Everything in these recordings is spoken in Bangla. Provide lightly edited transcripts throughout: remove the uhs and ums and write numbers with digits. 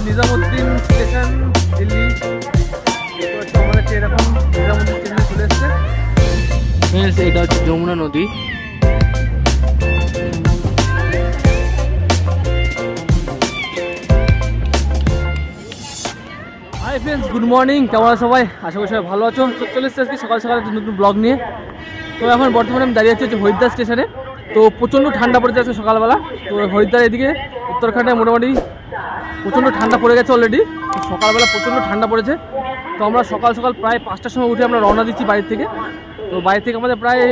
নিজামুদ্দিন স্টেশন দিল্লি। আমাদের ট্রেন এখন নিজামুদ্দিন স্টেশনে চলে এসছে। এটা হচ্ছে যমুনা নদী। Hi friends, good morning. কেমন আছো সবাই? আশা করি সবাই ভালো আছো। তো চলে এসেছি আজকে সকাল সকাল একটা নতুন ব্লগ নিয়ে। তো এখন বর্তমানে আমি দাঁড়িয়ে আছি হচ্ছে হরিদ্বার স্টেশনে। তো প্রচণ্ড ঠান্ডা পড়েছে আজকে সকালবেলা। তো হরিদ্বার এদিকে উত্তরাখণ্ডে মোটামুটি প্রচণ্ড ঠান্ডা পড়ে গেছে অলরেডি। তো সকালবেলা প্রচণ্ড ঠান্ডা পড়েছে। তো আমরা সকাল সকাল প্রায় 5টার সময় উঠে আমরা রওনা দিচ্ছি বাড়ির থেকে। তো বাড়ি থেকে আমাদের প্রায়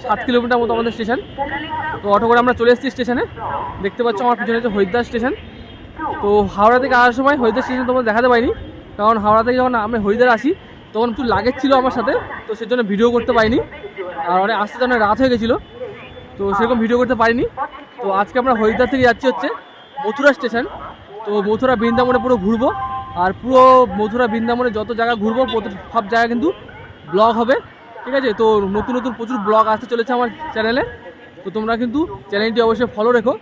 7 কিলোমিটার মতো আমাদের স্টেশন। তো অটো করে আমরা চলে এসেছি স্টেশনে। দেখতে পাচ্ছ আমার পিছনে হচ্ছে হরিদ্বার স্টেশন। তো হাওড়া থেকে আসার সময় হরিদ্বার স্টেশন তোমাদের দেখাতে পারিনি, কারণ হাওড়া থেকে যখন আমি হরিদ্বার আসি তখন একটু লাগেজ ছিল আমার সাথে, তো সেজন্য ভিডিও করতে পারিনি। আর অনেক আসতে অনেক রাত হয়ে গেছিলো, তো সেরকম ভিডিও করতে পারিনি। তো আজকে আমরা হরিদ্বার থেকে যাচ্ছি হচ্ছে মথুরা স্টেশন। তো মথুরা বৃন্দাবনে পুরো ঘুরবো, আর পুরো মথুরা বৃন্দাবনে যত জায়গা ঘুরবো সব জায়গা কিন্তু ব্লগ হবে, ঠিক আছে? তো নতুন নতুন প্রচুর ব্লগ আসতে চলেছে আমার চ্যানেলে। তো তোমরা কিন্তু চ্যানেলটি অবশ্যই ফলো রেখো।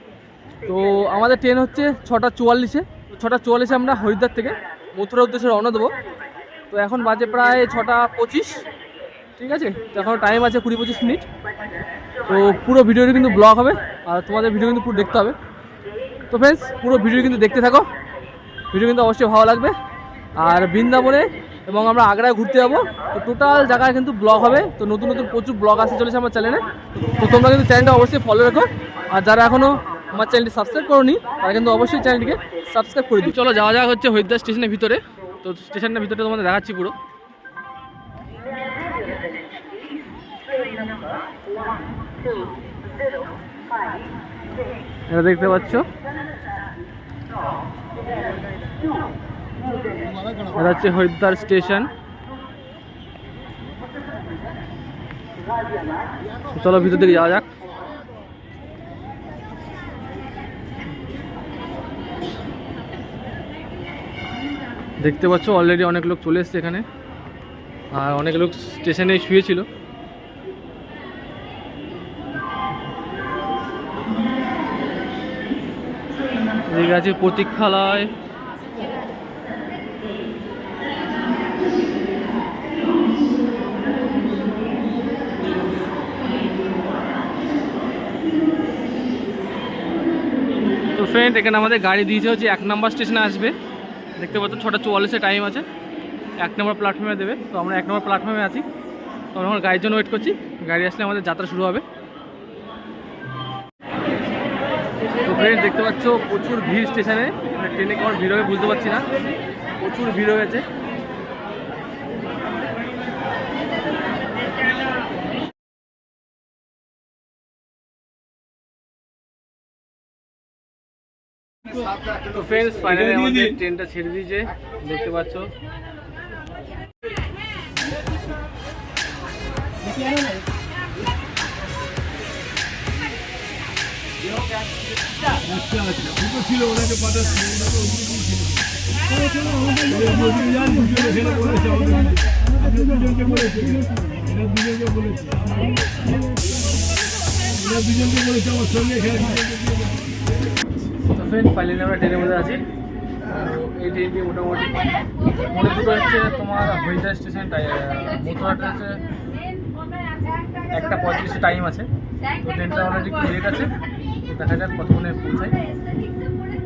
তো আমাদের ট্রেন হচ্ছে 6টা 44-এ। 6টা 44-এ আমরা হরিদ্বার থেকে মথুরার উদ্দেশ্যে রওনা দেবো। তো এখন বাজে প্রায় 6টা 25, ঠিক আছে? তো এখন টাইম আছে 20-25 মিনিট। তো পুরো ভিডিওটি কিন্তু ব্লগ হবে, আর তোমাদের ভিডিও কিন্তু পুরো দেখতে হবে। তো ফ্রেন্ডস, পুরো ভিডিও কিন্তু দেখতে থাকো, ভিডিও কিন্তু অবশ্যই ভালো লাগবে। আর বৃন্দাবনে এবং আমরা আগ্রায় ঘুরতে যাবো। তো টোটাল জায়গায় কিন্তু ব্লগ হবে। তো নতুন নতুন প্রচুর ব্লগ আসতে চলেছে আমার চ্যানেলে। তো তোমরা কিন্তু চ্যানেলটা অবশ্যই ফলো রেখো। আর যারা এখনও আমার চ্যানেলটি সাবস্ক্রাইব করোনি তারা কিন্তু অবশ্যই চ্যানেলটিকে সাবস্ক্রাইব করে দিই। চলো যাওয়া যাওয়া হচ্ছে হরিদ্বার স্টেশনের ভিতরে। তো স্টেশনের ভিতরে তোমাদের দেখাচ্ছি পুরো। এটা দেখতে পাচ্ছ, এটা হচ্ছে হরিদ্বার স্টেশন। চলো ভিতর দিকে যাওয়া যাক। দেখতে পাচ্ছ অলরেডি অনেক লোক চলে এসছে এখানে, আর অনেক লোক স্টেশনে শুয়েছিল। এদিকে আছে প্রতীক্ষালয়। তো ফ্রেন্ড, এখানে আমাদের গাড়ি দিয়েছে হচ্ছে 1 নম্বর স্টেশনে আসবে। দেখতে পাচ্ছ 6টা 44-এ টাইম আছে, 1 নম্বর প্ল্যাটফর্মে দেবে। তো আমরা 1 নম্বর প্ল্যাটফর্মে আছি। তো আমরা গাড়ির জন্য ওয়েট করছি, গাড়ি আসলে আমাদের যাত্রা শুরু হবে। তো ফ্রেন্ড, দেখতে পাচ্ছ প্রচুর ভিড় স্টেশনে। ট্রেনে কেমন ভিড় হবে বুঝতে পারছি না, প্রচুর ভিড় হয়েছে। তো ফ্রেন্ডস, ফাইনালি আমাদের ট্রেনটা ছেড়ে দিয়েছে, দেখতে পাচ্ছ। ফাইনালি আমরা ট্রেনের মধ্যে আছি। এই ট্রেনটি মোটামুটি মনে দুটো হচ্ছে তোমার হরিদ্বার স্টেশন, মথুরাটা হচ্ছে 1টা 35-এ টাইম আছে। তো ট্রেনটা অলরেডি একটু লেট আছে, দেখা যাক কতক্ষণে পৌঁছায়।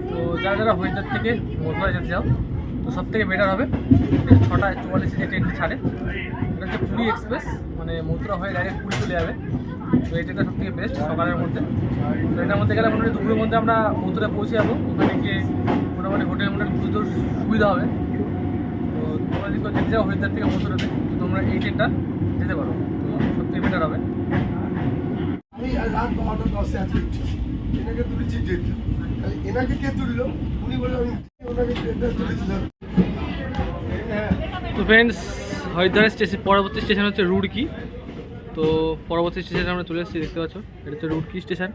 তো যারা যারা হরিদ্বার থেকে মথুরা যেতে যাও, তো সব থেকে বেটার হবে 6টা 44-এ যে ট্রেনটি ছাড়ে, এটা হচ্ছে পুরী এক্সপ্রেস, মানে মথুরা হয়ে ডাইরেক্ট পুরী চলে যাবে। তো এই ট্রেনটা সবথেকে বেস্ট সকালের মধ্যে। তো এটার মধ্যে গেলে মোটামুটি দুপুরের মধ্যে আমরা মথুরা পৌঁছে যাবো। ওখানে গিয়ে মোটামুটি হোটেলের মধ্যে প্রচুর সুবিধা হবে। তো তোমরা যদি যেতে যাও হরিদ্বার থেকে মথুরাতে, তো তোমরা এই ট্রেনটা যেতে পারো, তো সবথেকে বেটার হবে। রাত 12টা 10-এ আছি, এনাকে তুলেছি ট্রেনটা, এনাকে কে তুললো উনি বললো আমি ওনাকে ট্রেনটা তুলেছিলাম। তো ফ্রেন্ডস, হরিদ্বারের স্টেশন পরবর্তী স্টেশন হচ্ছে রুড়কি। তো পরবর্তী স্টেশনে আমরা চলে এসেছি, দেখতে পাচ্ছ এটা হচ্ছে রুড়কি স্টেশন।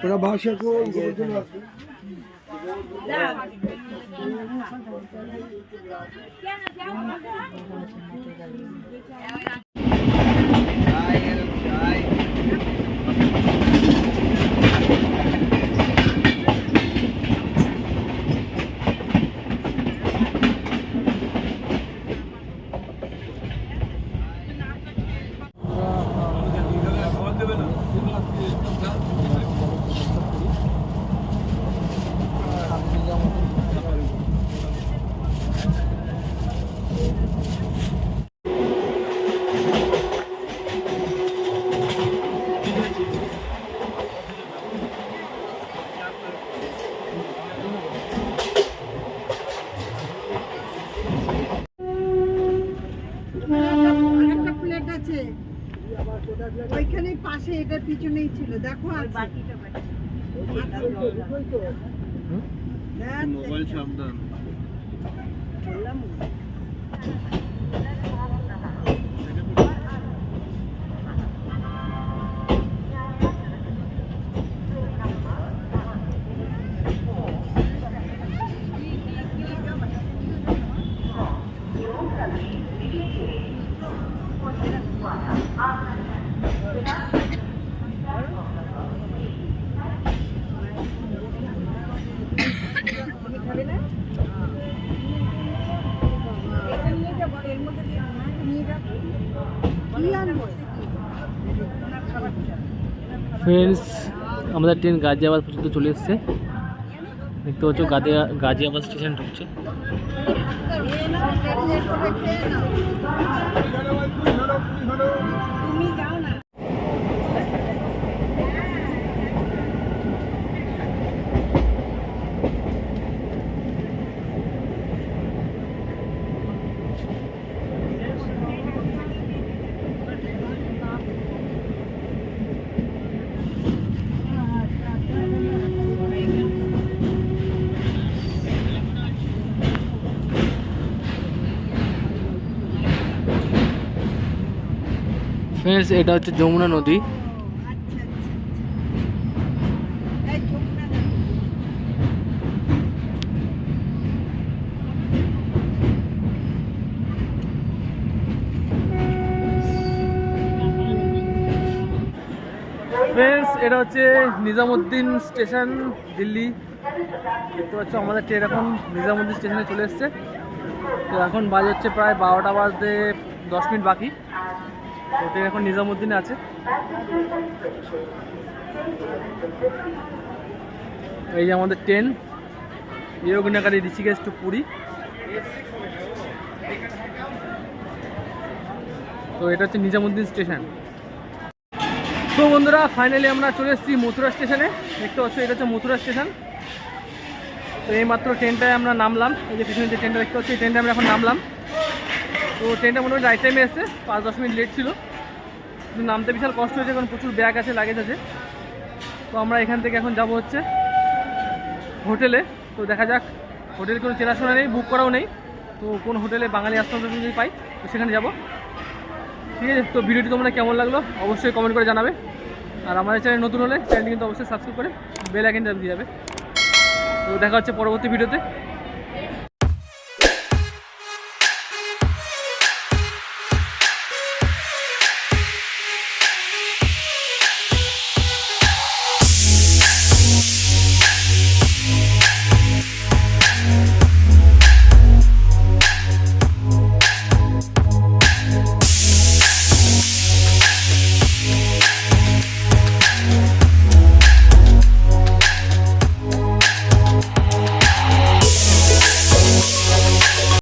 ওরা ভাষা আসবে। পিছনেই ছিল, দেখো মোবাইল সাবধান। ফ্রেন্ডস, আমাদের ট্রেন গাজিয়াবাদ পর্যন্ত চলে এসছে। দেখতে পাচ্ছ গাজিয়াবাদ স্টেশন ঢুকছে। ফ্রেন্ডস, এটা হচ্ছে যমুনা নদী। ফ্রেন্ডস, এটা হচ্ছে নিজামুদ্দিন স্টেশন, দিল্লি। দেখতে পাচ্ছ আমাদের ট্রেন এখন নিজামুদ্দিন স্টেশনে চলে এসছে। তো এখন বাজে হচ্ছে প্রায় 12টা বাজতে 10 মিনিট বাকি। তো ট্রেন এখন নিজামুদ্দিনে আছে। এই যে আমাদের ট্রেন, ইয়োগনাগারি ঋষিকেশ টু পুরী। তো এটা হচ্ছে নিজামুদ্দিন স্টেশন। তো বন্ধুরা, ফাইনালি আমরা চলে এসেছি মথুরা স্টেশনে। দেখতে পাচ্ছ এটা হচ্ছে মথুরা স্টেশন। তো এইমাত্র ট্রেনটায় আমরা নামলাম। এই যে পিছনে যে ট্রেনটা দেখতে পাচ্ছি, এই ট্রেনটা আমরা এখন নামলাম। তো ট্রেনটা মোটামুটি রাইট টাইমে এসছে, 5-10 মিনিট লেট ছিল। কিন্তু নামতে বিশাল কষ্ট হয়েছে, কারণ প্রচুর ব্যাগ আছে, লাগেজ আছে। তো আমরা এখান থেকে এখন যাব হচ্ছে হোটেলে। তো দেখা যাক, হোটেলে কোনো চেনাশোনা নেই, বুক করাও নেই। তো কোন হোটেলে বাঙালি আশ্রম যদি পাই তো সেখানে যাব। ঠিক আছে, তো ভিডিওটি তোমরা কেমন লাগলো অবশ্যই কমেন্ট করে জানাবে। আর আমাদের চ্যানেল নতুন হলে চ্যানেলটি কিন্তু অবশ্যই সাবস্ক্রাইব করে বেল আইকনটা দিয়ে যাবে। তো দেখা হচ্ছে পরবর্তী ভিডিওতে।